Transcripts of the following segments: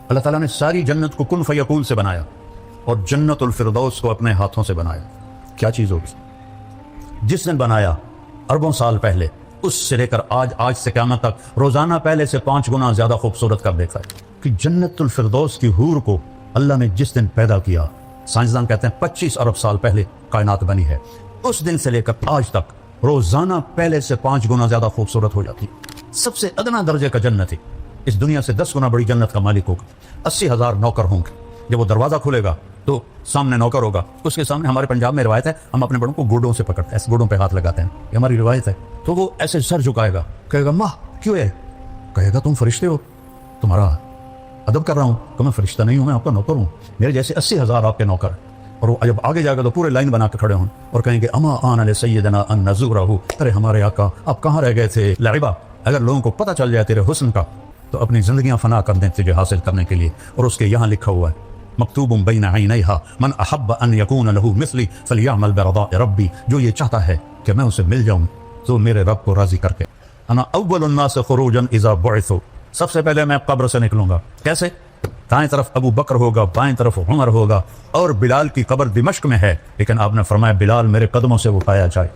اللہ تعالیٰ نے ساری جنت کو کن فیکون سے بنایا اور جنت الفردوس کو اپنے ہاتھوں سے بنایا. کیا چیز ہوگی؟ جس نے بنایا اربوں سال پہلے، اس سے لے کر آج سے قیامت تک روزانہ پہلے سے 5 گنا زیادہ خوبصورت کر دیتا ہے. کہ جنت الفردوس کی حور کو اللہ نے جس دن پیدا کیا، سائنسدان کہتے ہیں 25 ارب سال پہلے کائنات بنی ہے، اس دن سے لے کر آج تک روزانہ پہلے سے 5 گنا زیادہ خوبصورت ہو جاتی ہے. سب سے ادنا درجے کا جنت ہے، اس دنیا سے 10 گنا بڑی جنت کا مالک ہوگا. 80,000 نوکر ہوں گے. جب وہ دروازہ کھلے گا تو سامنے نوکر ہوگا، اس کے سامنے ہمارے پنجاب میں روایت ہے ہم اپنے بڑوں کو گوڈوں سے پکڑتے ہیں، ایسے گوڈوں پہ ہاتھ لگاتے ہیں، یہ ہماری روایت ہے. تو وہ ایسے سر جھکائے گا، کہے گا ماں کیوں ہے؟ کہے گا تم فرشتے ہو، تمہارا ادب کر رہا ہوں. کہ میں فرشتہ نہیں ہوں، میں آپ کا نوکر ہوں، میرے جیسے 80,000 آپ کے نوکر. اور وہ جب آگے جائے گا تو پورے لائن بنا کے کھڑے ہوں اور کہیں گے اما آن علی سیدنا ان نزورہ، ارے ہمارے آقا آپ کہاں رہ گئے تھے؟ لعبہ. اگر لوگوں کو پتہ چل جائے تیرے حسن کا تو اپنی زندگیاں فنا کر دیں تجھے حاصل کرنے کے لیے. اور اس کے یہاں لکھا ہوا ہے مکتوب بین عینیہا من احب ان یکون لہ مثلی فلیعمل برضاء ربی، جو یہ چاہتا ہے کہ میں اسے مل جاؤں تو میرے رب کو راضی کر کے. انا اول الناس خروجا اذا بعثوا، سب سے پہلے میں قبر سے نکلوں گا. کیسے؟ دائیں طرف ابو بکر ہوگا، بائیں طرف عمر ہوگا، اور بلال کی قبر دمشق میں ہے، لیکن آپ نے فرمایا بلال میرے قدموں سے اٹھایا جائے.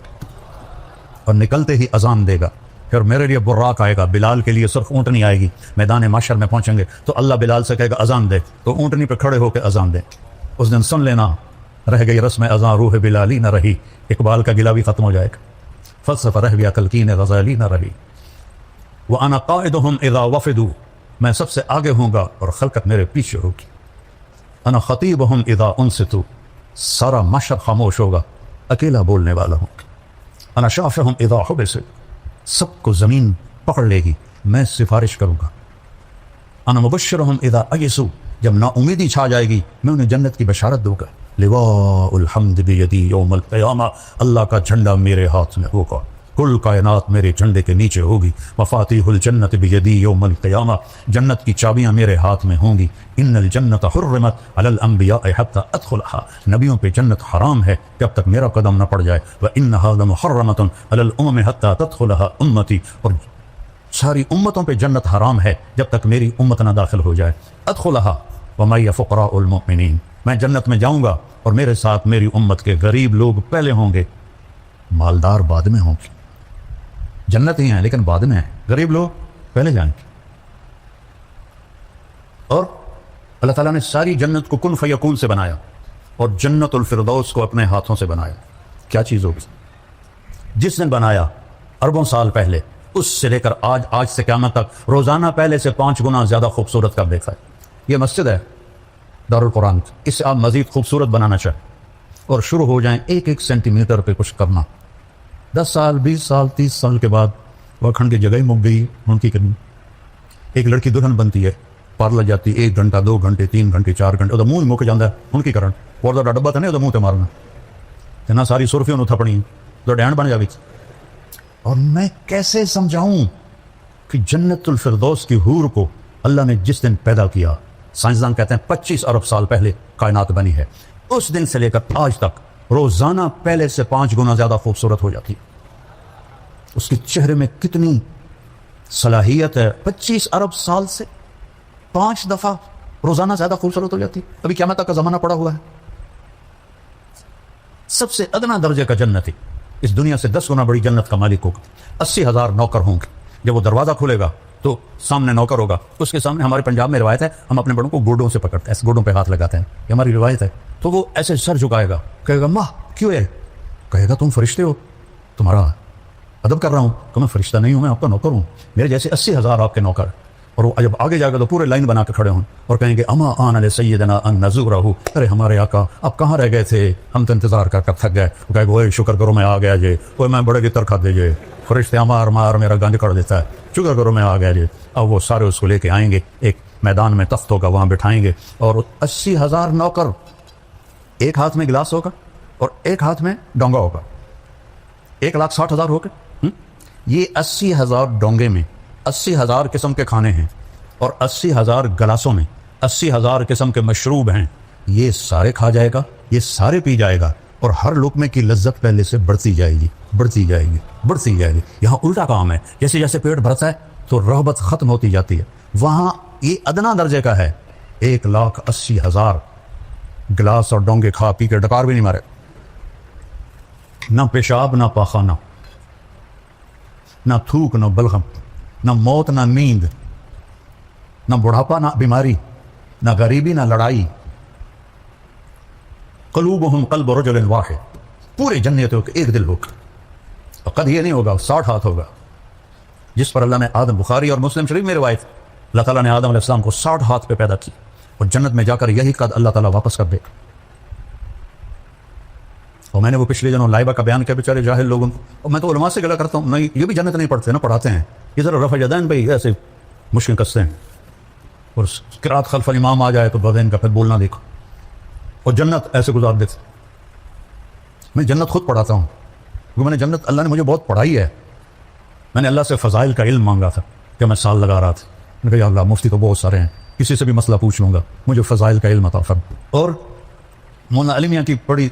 اور نکلتے ہی اذان دے گا. پھر میرے لیے براق آئے گا، بلال کے لیے سرخ اونٹنی آئے گی. میدان محشر میں پہنچیں گے تو اللہ بلال سے کہے گا اذان دے، تو اونٹنی پہ کھڑے ہو کے اذان دے. اس دن سن لینا، رہ گئی رسم اذان روح بلالی نہ رہی. اقبال کا گلہ بھی ختم ہو جائے گا. فلسفہ رہ گیا تلقین غزالی نہ رہی. وَأَنَا قَائِدُهُمْ إِذَا وَفِدُوا، میں سب سے آگے ہوں گا اور خلقت میرے پیچھے ہوگی. انا خطیبہم اذا انصتوا، سارا معاشر خاموش ہوگا، اکیلا بولنے والا ہوں. انا شافعہم اذا حبسوا، سب کو زمین پکڑ لے گی، میں سفارش کروں گا. انا مبشرہم اذا ایسوا، جب نا امیدی چھا جائے گی میں انہیں جنت کی بشارت دوں گا. لواء الحمد بیدی یوم القیامہ، اللہ کا جھنڈا میرے ہاتھ میں ہوگا، کل کائنات میرے جھنڈے کے نیچے ہوگی. مفاتیح الجنت بیدی یوم القیامہ، جنت کی چابیاں میرے ہاتھ میں ہوں گی. ان الجنت حرمت علی الانبیاء حتی ادخلها، نبیوں پہ جنت حرام ہے جب تک میرا قدم نہ پڑ جائے. وانها لمحرمۃ علی الامم حتی تدخلها امتی، اور ساری امتوں پہ جنت حرام ہے جب تک میری امت نہ داخل ہو جائے. ادخلها ومعی فقراء المؤمنین، میں جنت میں جاؤں گا اور میرے ساتھ میری امت کے غریب لوگ پہلے ہوں گے، مالدار بعد میں ہوں گے. جنت ہی ہیں لیکن بعد میں ہیں، غریب لوگ پہلے جائیں گے. اور اللہ تعالیٰ نے ساری جنت کو کن فیکون سے بنایا اور جنت الفردوس کو اپنے ہاتھوں سے بنایا. کیا چیز ہوگی؟ جس نے بنایا اربوں سال پہلے، اس سے لے کر آج سے قیامت تک روزانہ پہلے سے 5 گنا زیادہ خوبصورت کر دیتا ہے. یہ مسجد ہے دارالقرآن، اس سے آپ مزید خوبصورت بنانا چاہیں اور شروع ہو جائیں 1 سینٹی میٹر پہ کچھ کرنا. 10 سال 20 سال 30 سال کے بعد وہ کھنڈ کی جگہ ہی مک گئی ان کی کرنی. ایک لڑکی دلہن بنتی ہے، پارلر جاتی 1 گھنٹہ 2 گھنٹے 3 گھنٹے 4 گھنٹے، وہ منہ مک جاتا ہے ان کی کرن. اور دا ڈبا تھا نہیں وہ منہ تے مارنا اتنا ساری سرفی انہوں تھپڑی تو ڈینڈ بن جاوی. اور میں کیسے سمجھاؤں کہ جنت الفردوس کی حور کو اللہ نے جس دن پیدا کیا، سائنسدان کہتے ہیں 25 ارب سال پہلے کائنات بنی ہے، اس دن سے لے کر آج تک روزانہ پہلے سے 5 گنا زیادہ خوبصورت ہو جاتی. اس کے چہرے میں کتنی صلاحیت ہے، 25 ارب سال سے 5 دفعہ روزانہ زیادہ خوبصورت ہو جاتی. ابھی قیامت تک کا زمانہ پڑا ہوا ہے. سب سے ادنا درجے کا جنت ہے، اس دنیا سے 10 گنا بڑی جنت کا مالک ہوگا. 80,000 نوکر ہوں گے. جب وہ دروازہ کھلے گا تو سامنے نوکر ہوگا، اس کے سامنے ہمارے پنجاب میں روایت ہے ہم اپنے بڑوں کو گوڈوں سے پکڑتے ہیں، ایسے گوڈوں پہ ہاتھ لگاتے ہیں، یہ ہماری روایت ہے. تو وہ ایسے سر جھکائے گا، کہے گا ماں کیوں ہے؟ کہے گا تم فرشتے ہو، تمہارا ادب کر رہا ہوں. کہ میں فرشتہ نہیں ہوں، میں آپ کا نوکر ہوں، میرے جیسے 80,000 آپ کے نوکر. اور وہ جب آگے جائے گا تو پورے لائن بنا کے کھڑے ہوں اور کہیں گے اما آن علی سیدنا ان نزورہ، ارے ہمارے آقا آپ کہاں رہ گئے تھے؟ ہم تو انتظار کر کر تھک گئے. وہ کہے گا اوے شکر کرو میں آ گیا جی، اوے میں بڑے کی ترکھا دے جے، فرشتے مار مار میرا گنج کر دیتا ہے، شکر کرو میں آ گیا جی. اب وہ سارے اس کو لے کے آئیں گے، ایک میدان میں تخت ہوگا وہاں بٹھائیں گے اور 80,000 نوکر، ایک ہاتھ میں گلاس ہوگا اور ایک ہاتھ میں ڈونگا ہوگا، 1,60,000 ہو گئے. یہ 80,000 ڈونگے میں 80,000 قسم کے کھانے ہیں اور 80,000 گلاسوں میں 80,000 قسم کے مشروب ہیں. یہ سارے کھا جائے گا، یہ سارے پی جائے گا اور ہر لقمے کی لذت پہلے سے بڑھتی جائے گی، بڑھتی جائے گی، بڑھتی جائے گی. یہاں الٹا کام ہے، جیسے جیسے پیٹ بھرتا ہے تو رغبت ختم ہوتی جاتی ہے. وہاں یہ ادنا درجے کا ہے 1,80,000 گلاس اور ڈونگے کھا پی کے ڈکار بھی نہیں مارے، نہ پیشاب نہ پاخانہ، نہ تھوک نہ بلغم، نہ موت نہ نیند، نہ بڑھاپا نہ بیماری، نہ غریبی نہ لڑائی۔ قلوبہم قلب رجل واحد، پورے جنت ہو کہ ایک دل ہوگا، اور قد یہ نہیں ہوگا 60 ہاتھ ہوگا، جس پر اللہ نے آدم، بخاری اور مسلم شریف میں روایت، اللہ تعالیٰ نے آدم علیہ السلام کو 60 ہاتھ پہ پیدا کی، اور جنت میں جا کر یہی قد اللہ تعالیٰ واپس کر دے گا۔ اور میں نے وہ پچھلے دنوں لائبہ کا بیان کیا بیچارے جاہل لوگوں کو، اور میں تو علماء سے گلا کرتا ہوں، نہیں یہ بھی جنت نہیں پڑھتے نا، پڑھاتے ہیں یہ ذرا رفع یدین پہ ایسے مشکل کستے ہیں، اور قرات خلف الامام آ جائے تو بدین کا پھر بولنا دیکھو، اور جنت ایسے گزار دیتے۔ میں جنت خود پڑھاتا ہوں کیونکہ میں نے جنت، اللہ نے مجھے بہت پڑھائی ہے۔ میں نے اللہ سے فضائل کا علم مانگا تھا کہ میں سال لگا رہا تھا، میں نے کہا یا اللہ مفتی تو بہت سارے ہیں، کسی سے بھی مسئلہ پوچھ لوں گا، مجھے فضائل کا علم عطا فرما۔ اور مولانا علی میاں کی پڑھی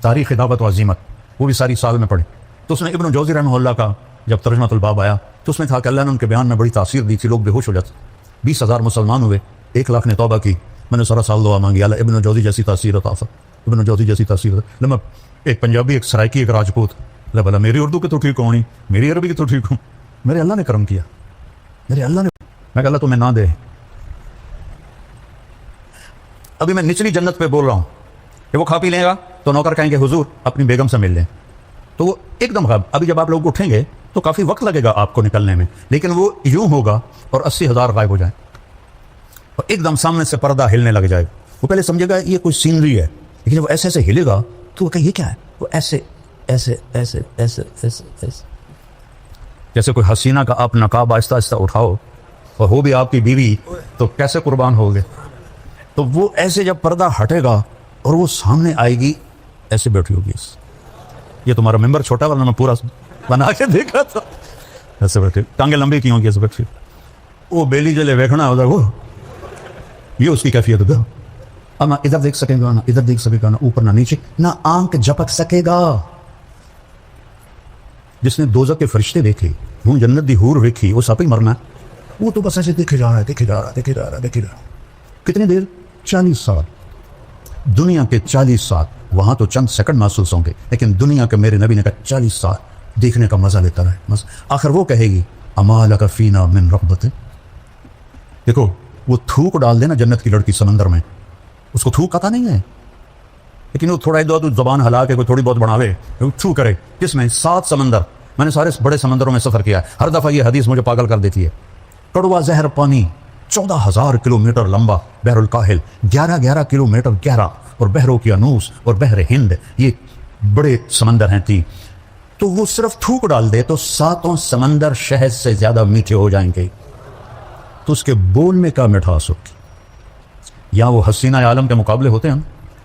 تاریخ دعوت و عزیمت، وہ بھی ساری سال میں پڑھی، تو اس نے ابن جوزی رحمہ اللہ کا جب ترجمۃ الباب آیا تو اس میں تھا کہ اللہ نے ان کے بیان میں بڑی تاثیر دی تھی، لوگ بے ہوش ہو جاتے، 20,000 مسلمان ہوئے، 1,00,000 نے توبہ کی۔ میں نے سارا سال دعا مانگی اللہ ابن جوزی جیسی تاثیر عطا فرما، ابن جوزی جیسی تاثیر عطا۔ لما ایک پنجابی، ایک سرائکی، ایک راجپوت، اللہ بلا میری اردو کی تو ٹھیک ہونی، میری عربی کی تو ٹھیک ہوں، میرے اللہ نے کرم کیا، میرے اللہ نے، میں کہ اللہ تمہیں نہ دے۔ ابھی میں نچلی جنت پہ بول رہا ہوں کہ وہ کھا پی لے گا تو نوکر کہیں گے حضور اپنی بیگم سے مل لیں، تو وہ ایک دم غائب۔ ابھی جب آپ لوگ اٹھیں گے تو کافی وقت لگے گا آپ کو نکلنے میں، لیکن وہ یوں ہوگا اور 80,000 غائب ہو جائیں، اور ایک دم سامنے سے پردہ ہلنے لگ جائے گا۔ وہ پہلے سمجھے گا یہ کوئی سینری ہے، لیکن جب ایسے ایسے ہلے گا تو وہ کہ یہ کیا ہے، وہ ایسے ایسے ایسے ایسے ایسے ایسے، جیسے کوئی حسینہ کا آپ نقاب آہستہ آہستہ اٹھاؤ اور ہو بھی آپ کی بیوی تو کیسے قربان ہوگے۔ تو وہ ایسے جب پردہ ہٹے گا اور وہ سامنے آئے گی، ایسے بیٹھی ہوگی، یہ تمہارا ممبر چھوٹا والا میں پورا بنا کے دیکھا تھا، ایسے بیٹھے، ٹانگیں لمبی کی ہوں گی ایسے بیٹھی، وہ بیلی جلے ویکھنا ادھر، وہ یہ اس کی کیفیت ہے، نہ ادھر دیکھ سکے گا، نہ ادھر دیکھ سکے گا، نہ اوپر نہ نیچے، نہ آنکھ جھپک سکے گا۔ جس نے دوزخ کے فرشتے دیکھے، وہ جنت دی حور دیکھی، وہ ساتھ ہی مرنا ہے، وہ تو بس ایسے دیکھے جا رہا ہے، دیکھے جا رہا ہے، دیکھے جا رہا ہے، دیکھے جا رہا ہے۔ کتنی دیر؟ 40 سال۔ دنیا کے 40 سال، وہاں تو چند سیکنڈ محسوس ہوں گے، لیکن دنیا کے میرے نبی نے کہا 40 سال دیکھنے کا مزہ لیتا رہے۔ آخر وہ کہے گی اما لک فینا من رغبت، دیکھو وہ تھوک ڈال دینا جنت کی لڑکی سمندر میں، اس کو تھوک آتا نہیں ہے، لیکن وہ تھوڑا ادھر زبان ہلا کے کوئی تھوڑی بہت بڑھاوے، تھو کرے۔ کس میں؟ 7 سمندر، میں نے سارے بڑے سمندروں میں سفر کیا ہے، ہر دفعہ یہ حدیث مجھے پاگل کر دیتی ہے۔ کڑوا زہر پانی 14,000 کلومیٹر لمبا بحر الکاہل، 11 کلومیٹر گہرا، اور بحروں کی انوس اور بحر ہند، یہ بڑے سمندر ہیں 3۔ تو وہ صرف تھوک ڈال دے تو 7 سمندر شہد سے زیادہ میٹھے ہو جائیں گے، تو اس کے بول میں کیا مٹھاس ہوگی۔ یا وہ حسینہ عالم کے مقابلے ہوتے ہیں،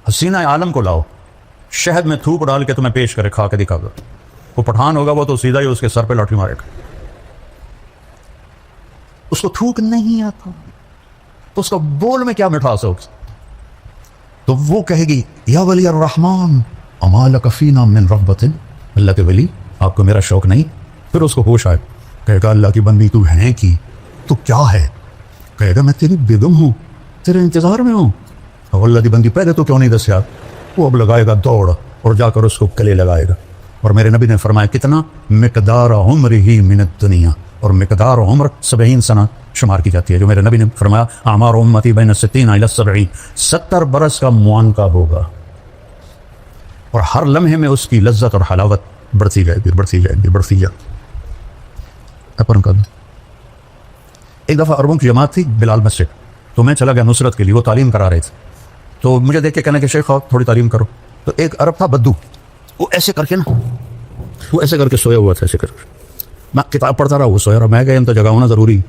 حسینہ عالم کو لاؤ، شہد میں تھوک ڈال کے تمہیں پیش کرے، کھا کے دکھا دو، وہ پٹھان ہوگا وہ تو سیدھا ہی اس کے سر پہ لاٹھی مارے گا، اس کو تھوک نہیں آتا، تو اس کا بول میں کیا مٹھاس ہوگی۔ تو وہ کہے گی یا ولی الرحمن اما لک فینا من رغبت، اللہ کے ولی آپ کو میرا شوق نہیں۔ پھر اس کو ہوش آئے، کہے گا اللہ کی بندی تو ہے کی، تو کیا ہے؟ کہے گا میں تیری بیگم ہوں، تیرے انتظار میں ہوں۔ اور اللہ کی بندی پہلے تو کیوں نہیں دسیا؟ وہ اب لگائے گا دوڑ اور جا کر اس کو گلے لگائے گا۔ اور میرے نبی نے فرمایا کتنا؟ مقدار عمر ہی من الدنیا، اور مقدار عمر 70 سنہ شمار کی جاتی ہے، جو میرے نبی نے فرمایا اعمار امتی بین 60 الی 70، 70 برس کا معانقہ ہوگا، اور ہر لمحے میں اس کی لذت اور حلاوت بڑھتی جائے گی، بڑھتی جائے گی، بڑھتی جائے گی۔ ایک دفعہ عربوں کی جماعت تھی بلال مسجد، تو میں چلا گیا نصرت کے لیے، وہ تعلیم کرا رہے تھے، تو مجھے دیکھ کے کہنے کہ شیخ تھوڑی تعلیم کرو۔ تو ایک عرب تھا بدو، وہ ایسے کر کے نا، وہ ایسے کر کے سویا ہوا تھا، ایسے کر کے میں کتاب پڑھتا رہا، وہ سویا رہا، میں کہ ان تو جگہ ہونا ضروری،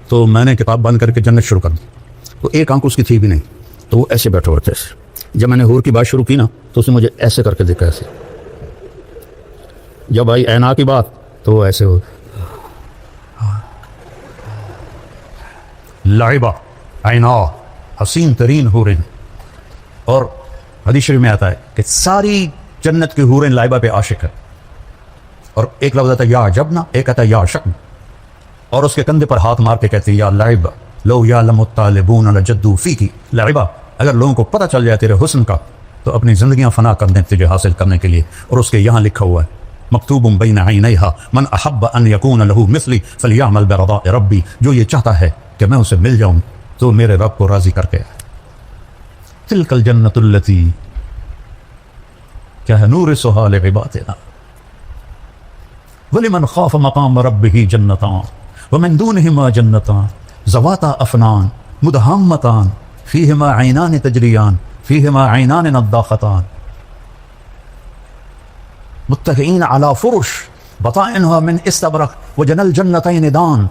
تو میں نے کتاب بند کر کے جنت شروع کر دی، تو ایک آنکھ اس کی تھی بھی نہیں، تو وہ ایسے بیٹھے ہوئے تھے۔ جب میں نے حور کی بات شروع کی نا تو اس نے مجھے ایسے کر کے دیکھا، ایسے۔ جب آئی عینا کی بات تو وہ ایسے ہو، لعبہ عینا، حسین ترین حوریں، اور حدیث شریف میں آتا ہے کہ ساری جنت کی حوریں لعبہ پہ عاشق ہے، اور ایک لفظ آتا ہے یا جبنا، ایک آتا ہے یا شکن، اور اس کے کندھے پر ہاتھ مار کے کہتے ہیں یا لعبہ، لو یعلم الطالبون لجدوا فیک لعبا، اگر لوگوں کو پتہ چل جائے تیرے حسن کا تو اپنی زندگیاں فنا کر دیں تجھے حاصل کرنے کے لیے. اور اس کے یہاں لکھا ہوا ہے مکتوب بین عینیہا من احب ان یکون له مثلی فلیعمل برضاء ربی، جو یہ چاہتا ہے کہ میں اسے مل جاؤں تو میرے رب کو راضی کر کے. تلک الجنۃ التی کیا ہے نورثھا لعبادنا ولمن خاف مقام ربہ جنتان ومن دونہما جنتان ذواتا افنان مدہامتان فیہما عینان تجریان فیہما عینان نضاختان متکئین علی فرش بطائنها من استبرق وجنى الجنتین دان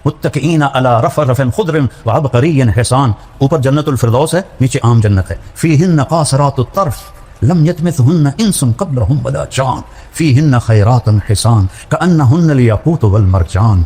متکئین علی رفرف خضر وعبقری حسان. اوپر جنت الفردوس ہے، نیچے عام جنت ہے. فیہن قاصرات الطرف لم یطمثہن انس قبلہم ولا جان فیہن خیرات حسان کأنہن الیاقوت والمرجان.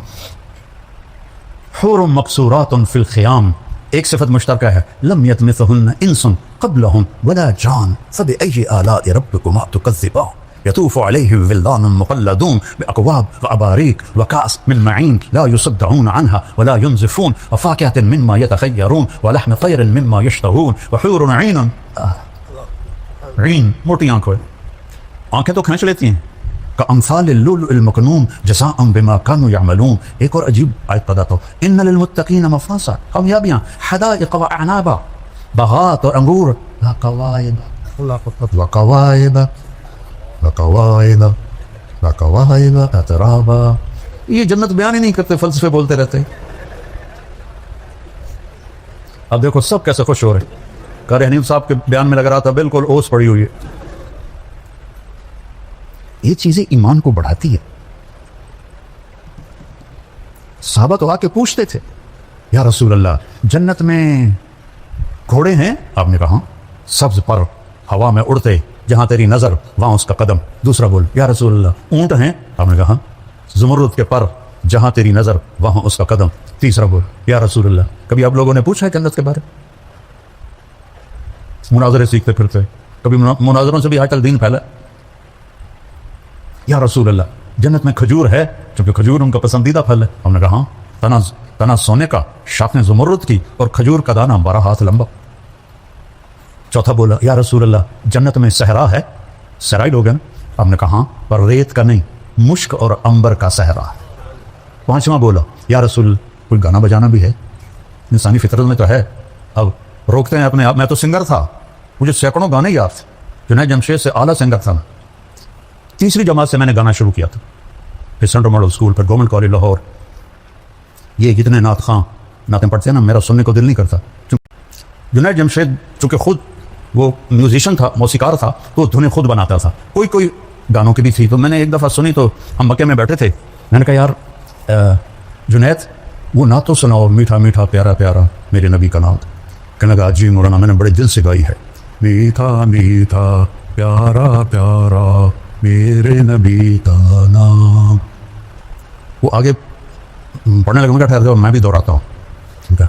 حور مقصورات فی الخیام، ایک صفت مشترکہ ہے، لم یطمثہن انس قبلہم ولا جان فبأی آلاء ربکما تکذبان یطوف علیہم ولدان مخلدون بأکواب وأباریک وکأس من معین لا یصدعون عنها ولا ينزفون وفاکہۃ مما یتخیرون ولحم طیر مما یشتہون وحور عین عین موٹی آنکھیں، آنکھیں تو کھینچ لیتی ہیں. کامثال اللؤلؤ المکنون جزاء بما كانوا يعملون. ایک اور عجیب آیت پڑھا تو ان للمتقین مفازا، کامیابیاں، حدائق واعنابا، باغات اور انگور، وقوائب اترابا. یہ جنت بیان ہی نہیں کرتے، فلسفے بولتے رہتے. اب دیکھو سب کیسے خوش ہو رہے. قاری حنیف صاحب کے بیان میں لگ رہا تھا بالکل اوس پڑی ہوئی ہے. یہ چیزیں ایمان کو بڑھاتی ہے. صحابہ تو آ کے پوچھتے تھے یا رسول اللہ جنت میں گھوڑے ہیں؟ آپ نے کہا سبز پر ہوا میں اڑتے، جہاں تیری نظر وہاں اس کا قدم. دوسرا بول یا رسول اللہ اونٹ ہیں؟ آپ نے کہا زمرد کے پر، جہاں تیری نظر وہاں اس کا قدم. تیسرا بول یا رسول اللہ کبھی آپ لوگوں نے پوچھا ہے جنت کے بارے؟ مناظرے سیکھتے پھرتے، کبھی مناظروں سے بھی آج کل دین پھیلا. یا رسول اللہ جنت میں کھجور ہے؟ چونکہ کھجور ان کا پسندیدہ پھل ہے. ہم نے کہا تنا سونے کا، شاخیں زمرد کی، اور کھجور کا دانہ 12 ہاتھ لمبا. چوتھا بولا یا رسول اللہ جنت میں صحرا ہے؟ صحرائی لوگ ہیں. ہم نے کہا پر ریت کا نہیں، مشک اور عنبر کا صحرا ہے. پانچواں بولا یا رسول کوئی گانا بجانا بھی ہے؟ انسانی فطرت میں تو ہے. اب روکتے ہیں اپنے آپ. میں تو سنگر تھا، مجھے سینکڑوں گانے یاد تھے. جنید جمشید سے اعلیٰ سنگر تھا. تیسری جماعت سے میں نے گانا شروع کیا تھا، پھر سینٹرل ماڈل اسکول، پھر گورنمنٹ کالج لاہور. یہ جتنے نعت خواں نعتیں پڑھتے ہیں نا، میرا سننے کو دل نہیں کرتا. جنید جمشید چونکہ خود وہ میوزیشین تھا، موسیقار تھا، تو دھنیں خود بناتا تھا. کوئی گانوں کی بھی تھی. تو میں نے ایک دفعہ سنی تو ہم مکے میں بیٹھے تھے. میں نے کہا یار جنید وہ نعت تو سناؤ، میٹھا میٹھا پیارا پیارا میرے نبی کا نعت. کہنے لگا جی مولانا میں نے بڑے دل سے گائی ہے، میٹھا میٹھا پیارا پیارا میرے نبی کا نام. وہ آگے پڑھنے لگا. میں کہا ٹھہر جاؤ میں بھی دہراتا ہوں.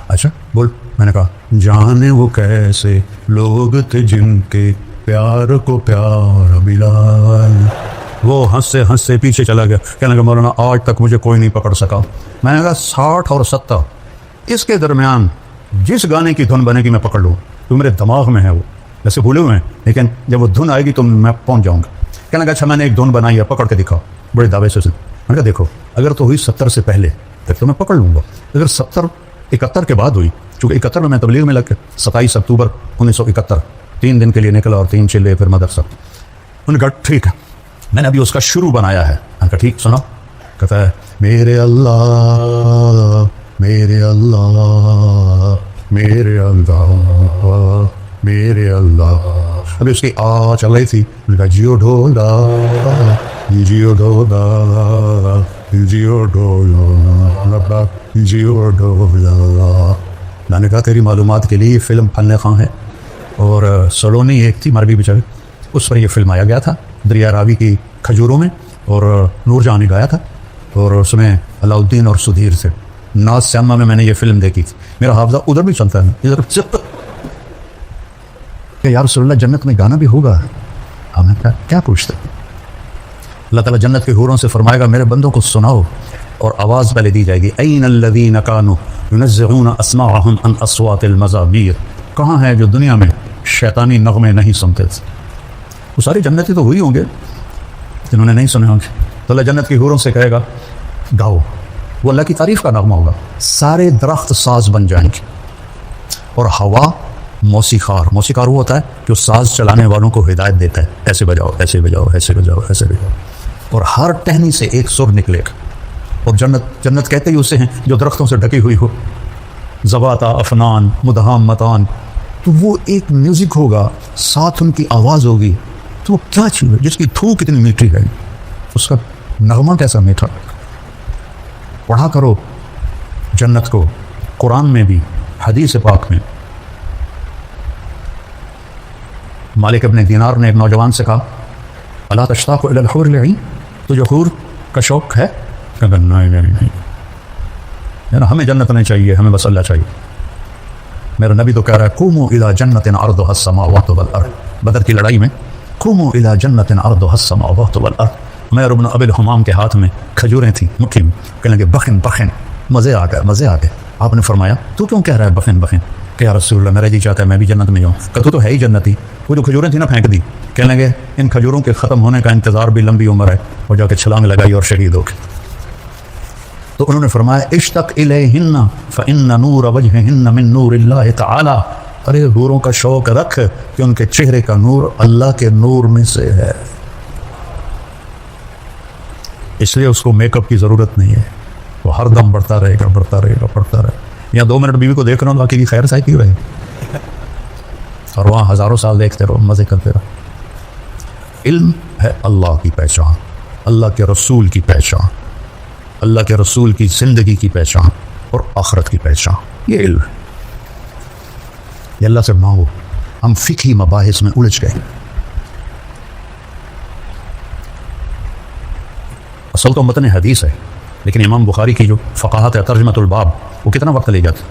اچھا بول. میں نے کہا جانے وہ کیسے لوگ تھے جن کے پیار کو پیار بلال. وہ ہنسے ہنسے پیچھے چلا گیا. کہنے لگا مولانا آج تک مجھے کوئی نہیں پکڑ سکا. میں نے کہا 60 اور 70 اس کے درمیان جس گانے کی دھن بنے گی میں پکڑ لوں. تو میرے دماغ میں ہے، وہ ویسے بھولے ہوئے ہیں، لیکن جب وہ دھن آئے گی تو میں پہنچ جاؤں گا. کہنے لگا اچھا میں نے ایک دھن بنائی ہے، پکڑ کے دکھاؤ. بڑے دعوے سے. میں نے کہا دیکھو اگر تو ہوئی 70 سے پہلے تک تو میں پکڑ لوں گا، اگر 71 کے بعد ہوئی، چونکہ 71 میں تبلیغ میں لگ کے 27 اکتوبر 1971 3 دن کے لیے نکلا اور 3 چلے پھر مدرسہ. انہوں نے کہا ٹھیک ہے. میں نے ابھی اس کا شروع بنایا ہے. میں نے کہا ٹھیک سنا. کہتا ہے میرے اللہ میرے اللہ میرے اللہ میرے اللہ. ابھی اس کی چل رہی تھی. میں نے کہا جیو ڈھولا جیو ڈھولا جیو ڈھولا جیو ڈھولا. میں نے کہا تیری معلومات کے لیے یہ فلم پھلنے خاں ہے، اور سلونی ایک تھی مربی بیچاری، اس پر یہ فلم آیا گیا تھا دریا راوی کی کھجوروں میں، اور نور جہاں نے گایا تھا، اور اس میں علاء الدین اور سدھیر سے. ناز سیما میں نے یہ فلم دیکھی تھی. میرا حافظہ ادھر بھی چلتا ہے ادھر. کہ یا رسول اللہ جنت میں گانا بھی ہوگا؟ ہمیں کیا پوچھتے؟ اللہ تعالیٰ جنت کے حوروں سے فرمائے گا میرے بندوں کو سناؤ اور آواز پہلے دی جائے گی این الذین کانوا ینزعون اسماعهم عن اصوات المزامیر، کہاں ہیں جو دنیا میں شیطانی نغمے نہیں سنتے تھے؟ وہ سارے جنتی تو ہوئی ہوں گے جنہوں نے نہیں سنے ہوں گے، تو اللہ جنت کی حوروں سے کہے گا گاؤ، وہ اللہ کی تعریف کا نغمہ ہوگا، سارے درخت ساز بن جائیں گے، اور ہوا موسیقار وہ ہوتا ہے جو ساز چلانے والوں کو ہدایت دیتا ہے، ایسے بجاؤ ایسے بجاؤ ایسے بجاؤ ایسے بجاؤ، اور ہر ٹہنی سے ایک سر نکلے گا، اور جنت کہتے ہی اسے ہیں جو درختوں سے ڈھکی ہوئی ہو، زواتا افنان مدہامتان، تو وہ ایک میوزک ہوگا، ساتھ ان کی آواز ہوگی، تو وہ کیا چیز ہے جس کی تھوک اتنی میٹھی ہے، اس کا نغمہ کیسا میٹھا۔ پڑھا کرو جنت کو، قرآن میں بھی حدیث پاک میں۔ مالک ابن دینار نے ایک نوجوان سے کہا الا تشتاق الی الحور العین، تجھے حور کا شوق ہے؟ کہا نہیں، ہمیں جنت نہیں چاہیے، ہمیں بس اللہ چاہیے۔ میرا نبی تو کہہ رہا ہے قوموا الی جنت عرضها السماوات والارض، بدر کی لڑائی میں قوموا الی جنت عرضها السماوات والارض، عمیر بن ابی الحمام کے ہاتھ میں کھجوریں تھیں مٹھی میں، کہنے لگے بخن بخن، مزے آ گئے۔ آپ نے فرمایا تو کیوں کہہ رہا ہے بخن بخن؟ کہ یا رسول اللہ میرا جی چاہتا ہے میں بھی جنت میں جاؤں۔ کہ تو ہے ہی جنتی، وہ جو کھجوریں تھیں نا پھینک دی، کہنے لگے ان کھجوروں کے ختم ہونے کا انتظار بھی لمبی عمر ہے، اور جا کے چھلانگ لگائی اور شہید ہو گئے۔ تو انہوں نے فرمایا اشتق الیہن فإن نور وجہہن من نور اللہ تعالی، ارے حوروں کا شوق رکھ کہ ان کے چہرے کا نور اللہ کے نور میں سے ہے، اس لیے اس کو میک اپ کی ضرورت نہیں ہے، وہ ہر دم بڑھتا رہے گا۔ یا 2 منٹ بیوی کو دیکھ رہا ہوں باقی کی خیر سائی کی رہے، اور وہاں ہزاروں سال دیکھتے رہو، مزے کرتے رہو۔ علم ہے اللہ کی پہچان، اللہ کے رسول کی پہچان، اللہ کے رسول کی زندگی کی پہچان اور آخرت کی پہچان، یہ علم ہے۔ یہ اللہ سے مانگو۔ ہم فقہی مباحث میں الجھ گئے، اصل تو متن حدیث ہے، لیکن امام بخاری کی جو فقاہت ہے ترجمۃ الباب، وہ کتنا وقت لے جاتا۔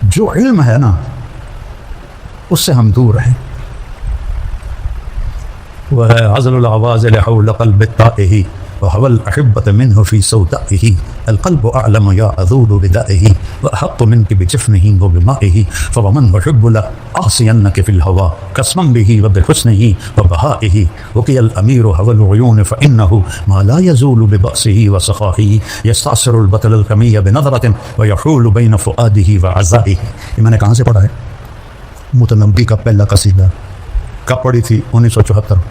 جو علم ہے نا اس سے ہم دور ہیں، وہ ہے عزل العوازل حول قلب الطائه وهو الأحبة منه في سودائه، القلب أعلم يا أذول بدائه وأحط منك بجفنه وبمائه، فومن وحب لأعصينك في الهوى قسما به وبحسنه وبهائه، وقي الأمير هوى العيون فإنه ما لا يزول ببأسه وسخائه، يستعصر البطل الكمي بنظرة ويحول بين فؤاده وعزائه۔ یہ میں نے کہاں سے پڑھا ہے؟ متنبی کا پہلا قصیدہ، کب پڑھی تھی؟ 1974،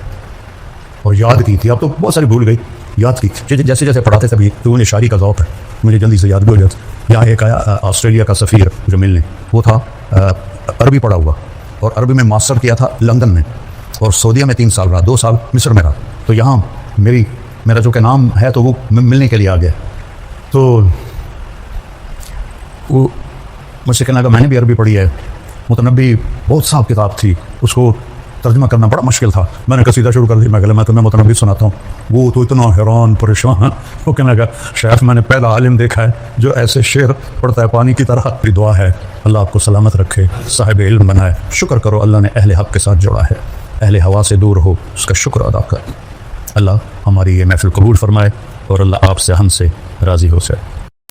اور یاد کی تھی، اب تو بہت ساری بھول گئی، یاد کی جیسے جیسے پڑھاتے تھے تو انہیں شاعری کا ذوق ہے، مجھے جلدی سے یاد بھی ہو جاتا۔ یہاں ایک آیا آسٹریلیا کا سفیر جو ملنے، وہ تھا عربی پڑھا ہوا، اور عربی میں ماسٹر کیا تھا لندن میں، اور سعودیہ میں 3 سال رہا، 2 سال مصر میں رہا، تو یہاں میرا جو کہ نام ہے تو وہ ملنے کے لیے آ گیا، تو وہ مجھ سے کہنے لگا میں نے بھی عربی پڑھی ہے، متنبی بہت صاحب کتاب تھی، اس کو ترجمہ کرنا بڑا مشکل تھا۔ میں نے قصیدہ شروع کر دی، میں تمہیں متنبی سناتا ہوں۔ وہ تو اتنا حیران پریشان، وہ کہنے لگا شیخ میں نے پہلا عالم دیکھا ہے جو ایسے شعر پڑھتا ہے پانی کی طرح۔ میری دعا ہے اللہ آپ کو سلامت رکھے، صاحب علم بنائے۔ شکر کرو اللہ نے اہل حق کے ساتھ جوڑا ہے، اہل ہوا سے دور ہو اس کا شکر ادا کر۔ اللہ ہماری یہ محفل قبول فرمائے، اور اللہ آپ سے ہم سے راضی ہو جائے۔